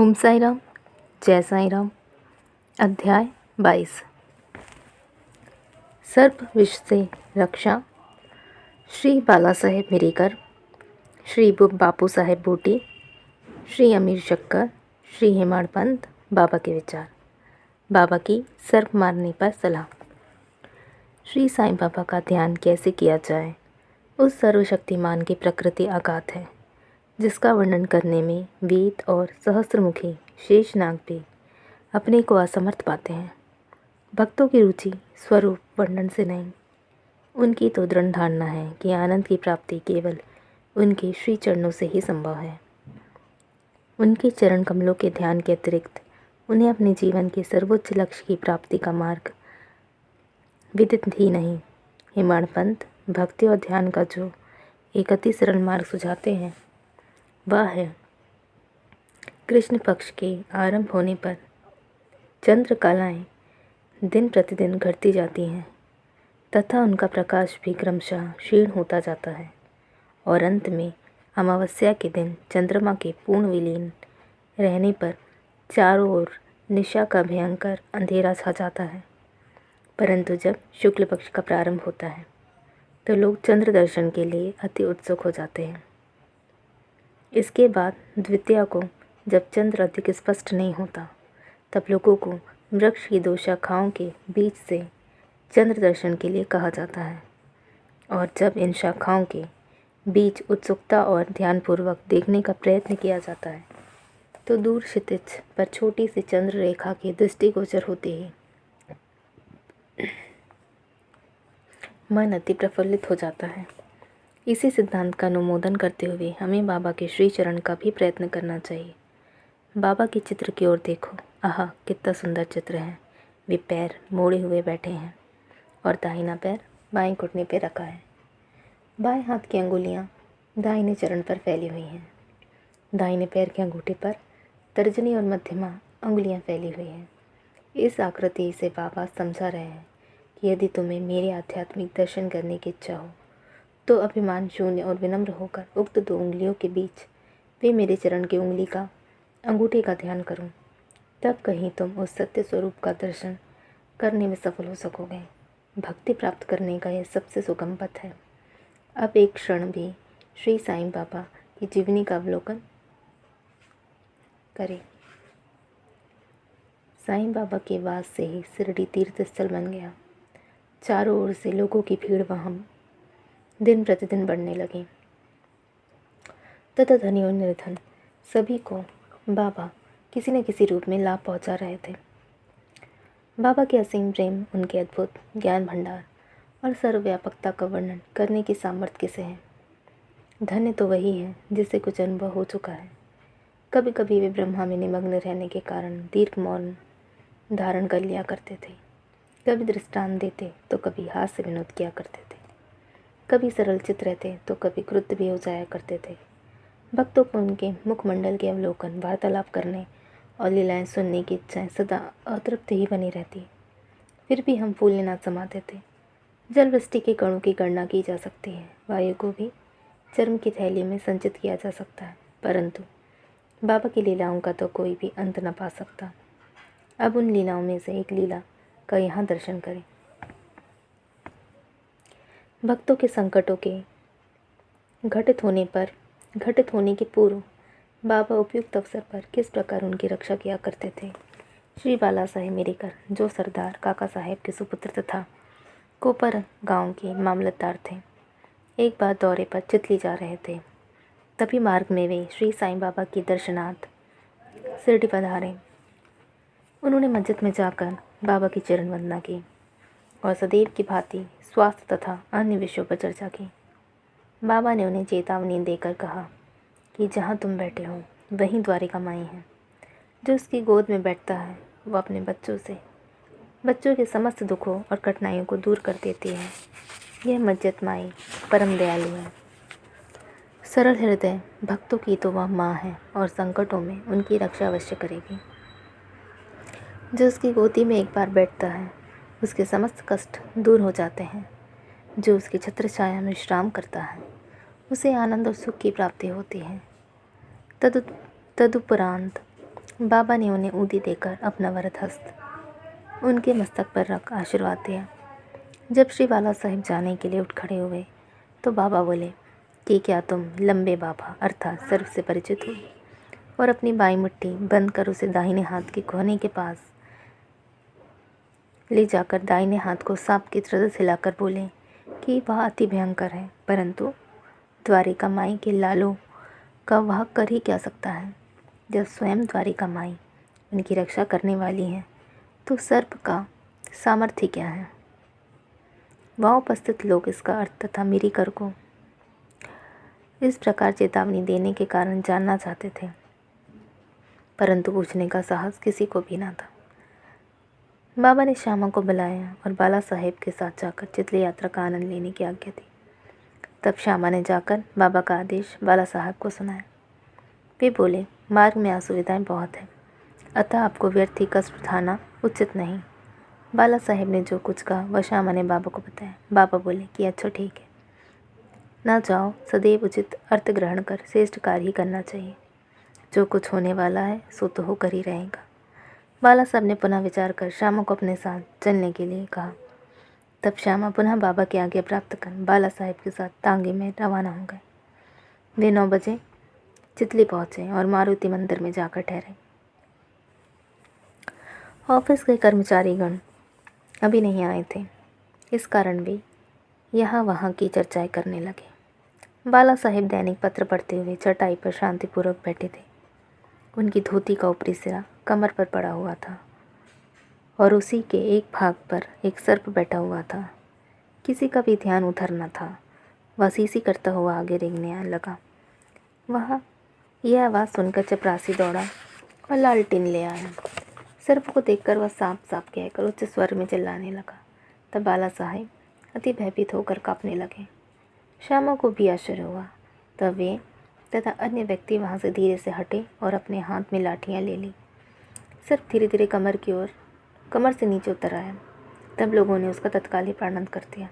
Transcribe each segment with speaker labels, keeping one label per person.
Speaker 1: ओम साई राम, जय साई राम। अध्याय 22। सर्प विष से रक्षा। श्री बाला साहेब मिरीकर, श्री बापू साहेब बूटी, श्री अमीर शक्कर, श्री हेमाड़ पंत। बाबा के विचार। बाबा की सर्प मारने पर सलाह। श्री साईं बाबा का ध्यान कैसे किया जाए, उस सर्वशक्तिमान की प्रकृति अगाध है, जिसका वर्णन करने में वेद और सहस्त्रमुखी शेषनाग भी अपने को असमर्थ पाते हैं। भक्तों की रुचि स्वरूप वर्णन से नहीं, उनकी तो दृढ़ धारणा है कि आनंद की प्राप्ति केवल उनके श्री चरणों से ही संभव है। उनके चरण कमलों के ध्यान के अतिरिक्त उन्हें अपने जीवन के सर्वोच्च लक्ष्य की प्राप्ति का मार्ग विदित ही नहीं। हेमाड़ पंत भक्ति और ध्यान का जो एक अति सरल मार्ग सुझाते हैं, वह है कृष्ण पक्ष के आरंभ होने पर चंद्र कलाएँ दिन प्रतिदिन घटती जाती हैं तथा उनका प्रकाश भी क्रमशः क्षीण होता जाता है और अंत में अमावस्या के दिन चंद्रमा के पूर्ण विलीन रहने पर चारों ओर निशा का भयंकर अंधेरा छा जाता है। परंतु जब शुक्ल पक्ष का प्रारंभ होता है तो लोग चंद्र दर्शन के लिए अति उत्सुक हो जाते हैं। इसके बाद द्वितीया को जब चंद्र अधिक स्पष्ट नहीं होता, तब लोगों को वृक्ष की दो शाखाओं के बीच से चंद्र दर्शन के लिए कहा जाता है, और जब इन शाखाओं के बीच उत्सुकता और ध्यानपूर्वक देखने का प्रयत्न किया जाता है तो दूर क्षितिज पर छोटी सी चंद्र रेखा की दृष्टिगोचर होती ही मन अति प्रफुल्लित हो जाता है। इसी सिद्धांत का अनुमोदन करते हुए हमें बाबा के श्री चरण का भी प्रयत्न करना चाहिए। बाबा के चित्र की ओर देखो। आहा, कितना सुंदर चित्र है। वे पैर मोड़े हुए बैठे हैं और दाहिना पैर बाएं घुटने पर रखा है। बाएं हाथ की अंगुलियां दाहिने चरण पर फैली हुई हैं। दाहिने पैर के अंगूठे पर तर्जनी और मध्यमा अंगुलियां फैली हुई हैं। इस आकृति से बाबा समझा रहे हैं कि यदि तुम्हें मेरे आध्यात्मिक दर्शन करने की इच्छा हो तो अभिमान शून्य और विनम्र होकर उक्त दो उंगलियों के बीच वे मेरे चरण की उंगली का अंगूठे का ध्यान करूं, तब कहीं तुम उस सत्य स्वरूप का दर्शन करने में सफल हो सकोगे। भक्ति प्राप्त करने का यह सबसे सुगम पथ है। अब एक क्षण भी श्री साईं बाबा की जीवनी का अवलोकन करें। साईं बाबा के वास से ही शिरडी तीर्थ स्थल बन गया। चारों ओर से लोगों की भीड़ वहाँ दिन प्रतिदिन बढ़ने लगी तथा धनी और निर्धन सभी को बाबा किसी न किसी रूप में लाभ पहुंचा रहे थे। बाबा के असीम प्रेम, उनके अद्भुत ज्ञान भंडार और सर्वव्यापकता का वर्णन करने की सामर्थ्य किसे है। धन्य तो वही है जिसे कुछ अनुभव हो चुका है। कभी कभी वे ब्रह्मा में निमग्न रहने के कारण दीर्घ मौन धारण कर लिया करते थे। कभी दृष्टांत देते तो कभी हास्य विनोद किया करते थे। कभी सरल चित रहते तो कभी क्रुद्ध भी हो जाया करते थे। भक्तों को उनके मुखमंडल के अवलोकन, वार्तालाप करने और लीलाएं सुनने की इच्छाएं सदा अतृप्त ही बनी रहती। फिर भी हम फूलने ना समाते थे। जल वृष्टि के कणों की गणना की जा सकती है, वायु को भी चर्म की थैली में संचित किया जा सकता है, परंतु बाबा की लीलाओं का तो कोई भी अंत न पा सकता। अब उन लीलाओं में से एक लीला का यहाँ दर्शन करें। भक्तों के संकटों के घटित होने के पूर्व बाबा उपयुक्त अवसर पर किस प्रकार उनकी रक्षा किया करते थे। श्री बाला साहेब मिरीकर, जो सरदार काका साहेब के सुपुत्र तथा कोपर गांव के मामलतदार थे, एक बार दौरे पर चितली जा रहे थे। तभी मार्ग में वे श्री साईं बाबा की दर्शनार्थ शिरडी पधारे। उन्होंने मस्जिद में जाकर बाबा की चरण वंदना की और सदैव की भांति स्वास्थ्य तथा अन्य विषयों पर चर्चा की। बाबा ने उन्हें चेतावनी देकर कहा कि जहाँ तुम बैठे हो वहीं द्वारिका माई है। जो उसकी गोद में बैठता है वह अपने बच्चों के समस्त दुखों और कठिनाइयों को दूर कर देती है। यह मस्जिद माई परम दयालु है, सरल हृदय भक्तों की तो वह माँ है और संकटों में उनकी रक्षा अवश्य करेगी। जो उसकी गोदी में एक बार बैठता है उसके समस्त कष्ट दूर हो जाते हैं। जो उसकी छत्र छाया में विश्राम करता है उसे आनंद और सुख की प्राप्ति होती है। तदुपरांत बाबा ने उन्हें ऊदी देकर अपना वरद हस्त उनके मस्तक पर रख आशीर्वाद दिया। जब श्री बाला साहेब जाने के लिए उठ खड़े हुए तो बाबा बोले कि क्या तुम लंबे बाबा अर्थात सर्प से परिचित हो? और अपनी बाईं मुट्ठी बंद कर उसे दाहिने हाथ के कोहनी के पास ले जाकर दाहिने हाथ को सांप की तरह हिलाकर बोले कि वह अति भयंकर है, परंतु द्वारिका माई के लालों का वह कर ही क्या सकता है। जब स्वयं द्वारिका माई उनकी रक्षा करने वाली है तो सर्प का सामर्थ्य क्या है। वहाँ उपस्थित लोग इसका अर्थ तथा मिरीकर को इस प्रकार चेतावनी देने के कारण जानना चाहते थे, परंतु पूछने का साहस किसी को भी ना था। बाबा ने श्यामा को बुलाया और बाला साहेब के साथ जाकर चितली यात्रा का आनंद लेने की आज्ञा दी। तब श्यामा ने जाकर बाबा का आदेश बाला साहब को सुनाया। वे बोले, मार्ग में असुविधाएं बहुत हैं, अतः आपको व्यर्थ ही कष्ट उठाना उचित नहीं। बाला साहेब ने जो कुछ कहा वह श्यामा ने बाबा को बताया। बाबा बोले कि अच्छा ठीक है, ना जाओ, सदैव उचित अर्थ ग्रहण कर श्रेष्ठ कार्य ही करना चाहिए। जो कुछ होने वाला है सो तो होकर ही रहेगा। बाला साहब ने पुनः विचार कर श्यामा को अपने साथ चलने के लिए कहा। तब श्यामा पुनः बाबा की आज्ञा प्राप्त कर बाला साहेब के साथ तांगे में रवाना हो गए। वे 9 बजे चितली पहुँचे और मारुति मंदिर में जाकर ठहरे। ऑफिस के कर्मचारीगण अभी नहीं आए थे, इस कारण वे यहाँ वहाँ की चर्चाएं करने लगे। बाला साहेब दैनिक पत्र पढ़ते हुए चटाई पर शांतिपूर्वक बैठे थे। उनकी धोती का ऊपरी सिरा कमर पर पड़ा हुआ था और उसी के एक भाग पर एक सर्प बैठा हुआ था। किसी का भी ध्यान उधर न था। वह सीसी करता हुआ आगे रेंगने लगा। वह यह आवाज़ सुनकर चपरासी दौड़ा और लालटेन ले आया। सर्प को देखकर वह सांप सांप कहकर उच्च स्वर में चिल्लाने लगा। तब बाला साहेब अति भयभीत होकर काँपने लगे। श्यामा को भी आश्चर्य हुआ। तब वे तथा अन्य व्यक्ति वहाँ से धीरे से हटे और अपने हाथ में लाठियाँ ले ली। सर्प धीरे धीरे कमर से नीचे उतर आया। तब लोगों ने उसका तत्काल ही प्राणंत कर दिया।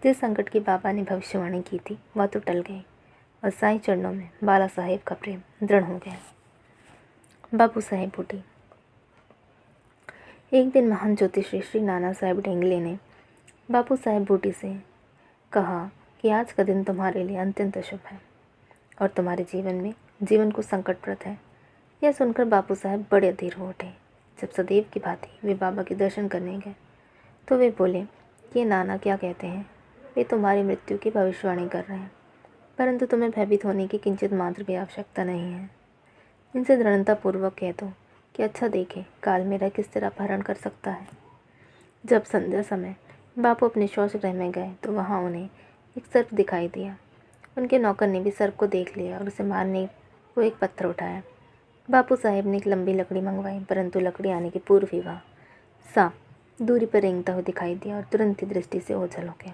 Speaker 1: जिस संकट की बाबा ने भविष्यवाणी की थी वह तो टल गई और साईं चरणों में बाला साहेब का प्रेम दृढ़ हो गया। बापू साहेब बूटी। एक दिन महान ज्योतिषी श्री नाना साहेब डेंगले ने बापू साहेब बूटी से कहा कि आज का दिन तुम्हारे लिए अत्यंत अशुभ है और तुम्हारे जीवन को संकटप्रद है। यह सुनकर बापू साहब बड़े अधीर हो उठे। जब सदैव की भांति वे बाबा के दर्शन करने गए तो वे बोले कि नाना क्या कहते हैं, वे तुम्हारी मृत्यु की भविष्यवाणी कर रहे हैं, परंतु तुम्हें भयभीत होने की किंचित मात्र भी आवश्यकता नहीं है। इनसे दृढ़तापूर्वक कह दो कि अच्छा देखे काल मेरा किस तरह अपहरण कर सकता है। जब संध्या समय बापू अपने शौच गृह में गए तो वहाँ उन्हें एक सर्प दिखाई दिया। उनके नौकर ने भी सर्प को देख लिया और उसे मारने को एक पत्थर उठाया। बापू साहेब ने एक लंबी लकड़ी मंगवाई, परंतु लकड़ी आने के पूर्व ही वह सांप दूरी पर रेंगता हुआ दिखाई दिया और तुरंत ही दृष्टि से ओझल हो गया।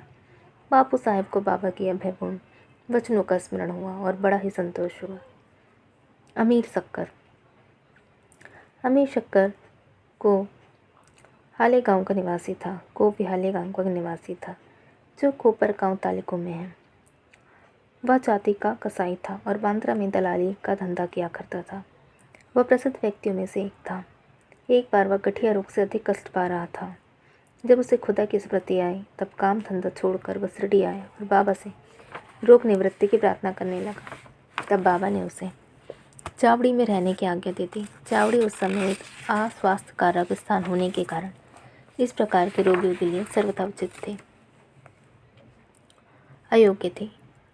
Speaker 1: बापू साहेब को बाबा के अभयपूर्ण वचनों का स्मरण हुआ और बड़ा ही संतोष हुआ। अमीर शक्कर को हाले गांव का निवासी था। को भी हाले गांव का निवासी था जो कोपर गांव तालुकों में है। वह जाति का कसाई था और बांद्रा में दलाली का धंधा किया करता था। वह प्रसिद्ध व्यक्तियों में से एक था। एक बार वह गठिया रोग से अधिक कष्ट पा रहा था। जब उसे खुदा की स्मृति आई तब काम धंधा छोड़कर वह शिरडी आया और बाबा से रोग निवृत्ति की प्रार्थना करने लगा। तब बाबा ने उसे चावड़ी में रहने की आज्ञा दे दी। चावड़ी उस समय एक अस्वास्थ्यकारक स्थान होने के कारण इस प्रकार के रोगियों के लिए सर्वथा उचित थे, अयोग्य थे।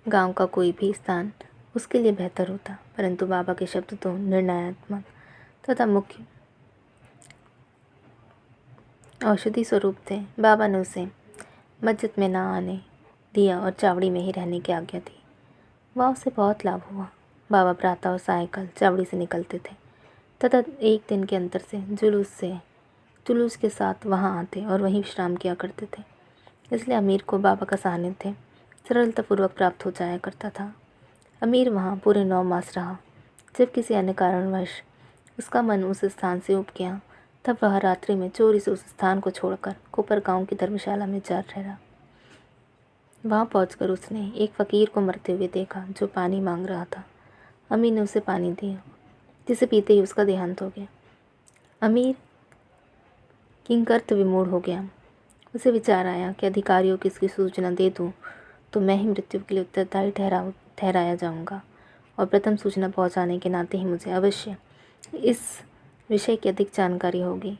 Speaker 1: गांव का कोई भी स्थान उसके लिए बेहतर होता, परंतु बाबा के शब्द तो निर्णयात्मक तथा मुख्य औषधि स्वरूप थे। बाबा ने उसे मस्जिद में ना आने दिया और चावड़ी में ही रहने की आज्ञा दी। वह उसे बहुत लाभ हुआ। बाबा प्रातः और सायंकाल चावड़ी से निकलते थे तथा एक दिन के अंतर से जुलूस के साथ वहाँ आते और वहीं विश्राम किया करते थे। इसलिए अमीर को बाबा का सानिध्य सरलतापूर्वक प्राप्त हो जाया करता था। अमीर वहाँ पूरे 9 मास रहा। जब किसी अन्य कारणवश उसका मन उस स्थान से उब गया तब वह रात्रि में चोरी से उस स्थान को छोड़कर कोपर गांव की धर्मशाला में जा ठहरा। वहाँ पहुंचकर उसने एक फ़कीर को मरते हुए देखा जो पानी मांग रहा था। अमीर ने उसे पानी दिया, जिसे पीते ही उसका देहांत हो गया। अमीर किंकर्त विमूढ़ हो गया। उसे विचार आया कि अधिकारियों को इसकी सूचना दे दूं तो मैं ही मृत्यु के लिए उत्तरदायी ठहराया जाऊंगा और प्रथम सूचना पहुंचाने के नाते ही मुझे अवश्य इस विषय की अधिक जानकारी होगी।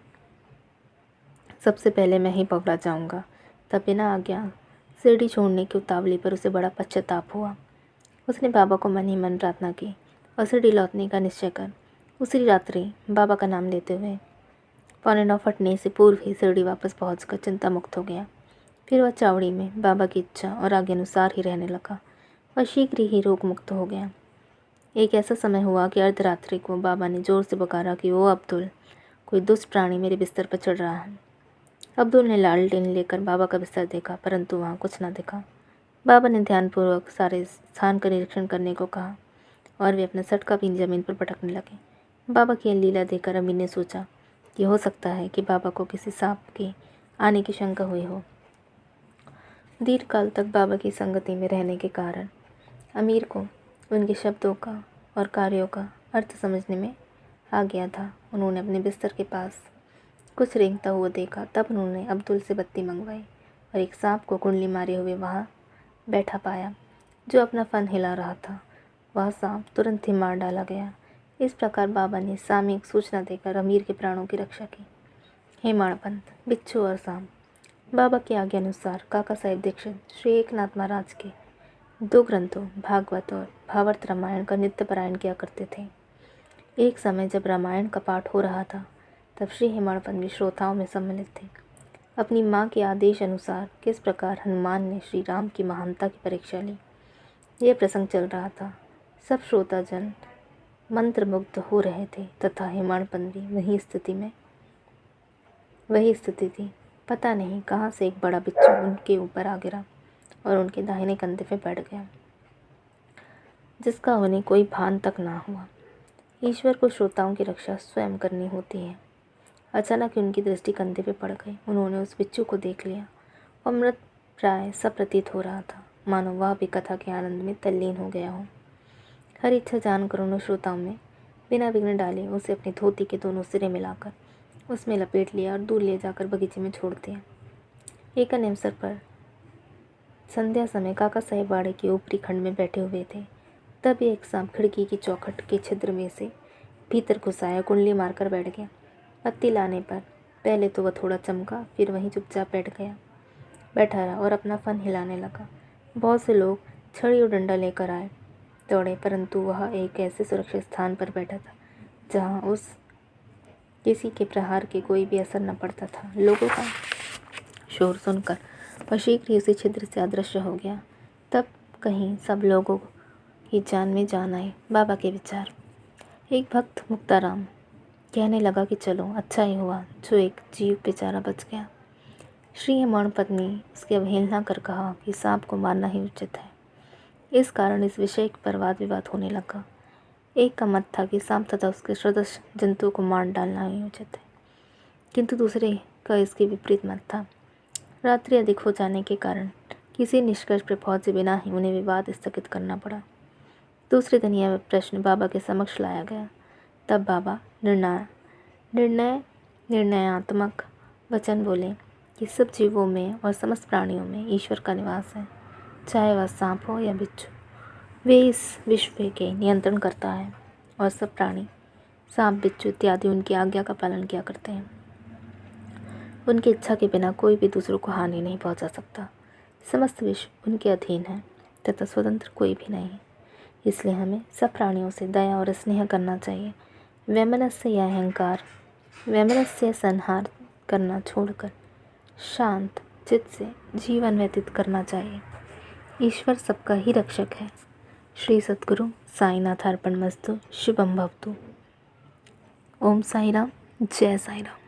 Speaker 1: सबसे पहले मैं ही पकड़ा जाऊंगा। तब बिना आज्ञा शिरडी छोड़ने की उतावली पर उसे बड़ा पश्चाताप हुआ। उसने बाबा को मन ही मन प्रार्थना की और शिरडी लौटने का निश्चय कर उसी रात्रि बाबा का नाम लेते हुए 9:15 फटने से पूर्व ही शिरडी वापस पहुंचकर चिंता मुक्त हो गया। फिर वह चावड़ी में बाबा की इच्छा और आज्ञा अनुसार ही रहने लगा और शीघ्र ही रोग मुक्त हो गया। एक ऐसा समय हुआ कि अर्धरात्रि को बाबा ने जोर से पुकारा कि वो अब्दुल, कोई दुष्ट प्राणी मेरे बिस्तर पर चढ़ रहा है। अब्दुल ने लालटेन लेकर बाबा का बिस्तर देखा, परंतु वहाँ कुछ न दिखा। बाबा ने ध्यानपूर्वक सारे स्थान का निरीक्षण करने को कहा और वे अपना सटका भी जमीन पर पटकने लगे। बाबा की लीला देखकर अमीर ने सोचा कि हो सकता है कि बाबा को किसी सांप के आने की शंका हुई हो। दीर्घ काल तक बाबा की संगति में रहने के कारण अमीर को उनके शब्दों का और कार्यों का अर्थ समझने में आ गया था। उन्होंने अपने बिस्तर के पास कुछ रेंगता हुआ देखा। तब उन्होंने अब्दुल से बत्ती मंगवाई और एक सांप को कुंडली मारे हुए वहाँ बैठा पाया, जो अपना फन हिला रहा था। वह सांप तुरंत ही मार डाला गया। इस प्रकार बाबा ने सामयिक सूचना देकर अमीर के प्राणों की रक्षा की। हेमाड़पंत, बिच्छू और सांप। बाबा की आज्ञा अनुसार काका साहेब दीक्षित श्री एकनाथ महाराज के 2 ग्रंथों भागवत और भावार्थ रामायण का नित्य पारायण किया करते थे। एक समय जब रामायण का पाठ हो रहा था तब श्री हेमाड़पंत भी श्रोताओं में सम्मिलित थे। अपनी माँ के आदेश अनुसार किस प्रकार हनुमान ने श्री राम की महानता की परीक्षा ली, यह प्रसंग चल रहा था। सब श्रोताजन मंत्रमुग्ध हो रहे थे तथा हेमाड़पंत भी वही स्थिति थी। पता नहीं कहाँ से एक बड़ा बिच्छू उनके ऊपर आ गिरा और उनके दाहिने कंधे पे बैठ गया, जिसका उन्हें कोई भान तक ना हुआ। ईश्वर को श्रोताओं की रक्षा स्वयं करनी होती है। अचानक उनकी दृष्टि कंधे पे पड़ गई। उन्होंने उस बिच्छू को देख लिया और मृत प्राय सा प्रतीत हो रहा था, मानो वह भी कथा के आनंद में तल्लीन हो गया हो। हर इच्छा जानकर उन्होंने श्रोताओं में बिना विघ्न डाले उसे अपनी धोती के दोनों सिरे मिलाकर उसमें लपेट लिया और दूर ले जाकर बगीचे में छोड़ दिया। एक अन्य अवसर पर संध्या समय काका साहेब बाड़े के ऊपरी खंड में बैठे हुए थे। तभी एक सांप खिड़की की चौखट के छिद्र में से भीतर घुस आया, कुंडली मारकर बैठ गया। पत्ती लाने पर पहले तो वह थोड़ा चमका, फिर वहीं चुपचाप बैठा रहा और अपना फन हिलाने लगा। बहुत से लोग छड़ी और डंडा लेकर आए दौड़े, परंतु वह एक ऐसे सुरक्षित स्थान पर बैठा था जहाँ उस किसी के प्रहार के कोई भी असर न पड़ता था। लोगों का शोर सुनकर वह शीघ्र ही उसी छिद्र से अदृश्य हो गया। तब कहीं सब लोगों की जान में जान आई। बाबा के विचार। एक भक्त मुक्ताराम कहने लगा कि चलो, अच्छा ही हुआ जो एक जीव बेचारा बच गया। श्री हेमाड़पंत ने उसकी अवहेलना कर कहा कि सांप को मारना ही उचित है। इस कारण इस विषय पर वाद विवाद होने लगा। एक का मत था कि सांप तथा उसके सदृश जंतुओं को मार डालना ही उचित है, किंतु दूसरे का इसके विपरीत मत था। रात्रि अधिक हो जाने के कारण किसी निष्कर्ष पर पहुंचे बिना ही उन्हें विवाद स्थगित करना पड़ा। दूसरे दिन यह प्रश्न बाबा के समक्ष लाया गया। तब बाबा निर्णयात्मक वचन बोले कि सब जीवों में और समस्त प्राणियों में ईश्वर का निवास है, चाहे वह सांप हो या बिच्छू। वे इस विश्व के नियंत्रण करता है और सब प्राणी सांप, बिच्छू इत्यादि उनकी आज्ञा का पालन किया करते हैं। उनकी इच्छा के बिना कोई भी दूसरों को हानि नहीं पहुंचा सकता। समस्त विश्व उनके अधीन है तथा स्वतंत्र कोई भी नहीं। इसलिए हमें सब प्राणियों से दया और स्नेह करना चाहिए। वैमनस्य या अहंकार, वैमनस्य संहार करना छोड़कर शांत चित्त से जीवन व्यतीत करना चाहिए। ईश्वर सबका ही रक्षक है। श्री सद्गुरु साईनाथ अर्पणमस्तु। शुभम भवतु। ओम साई राम, जय साई राम।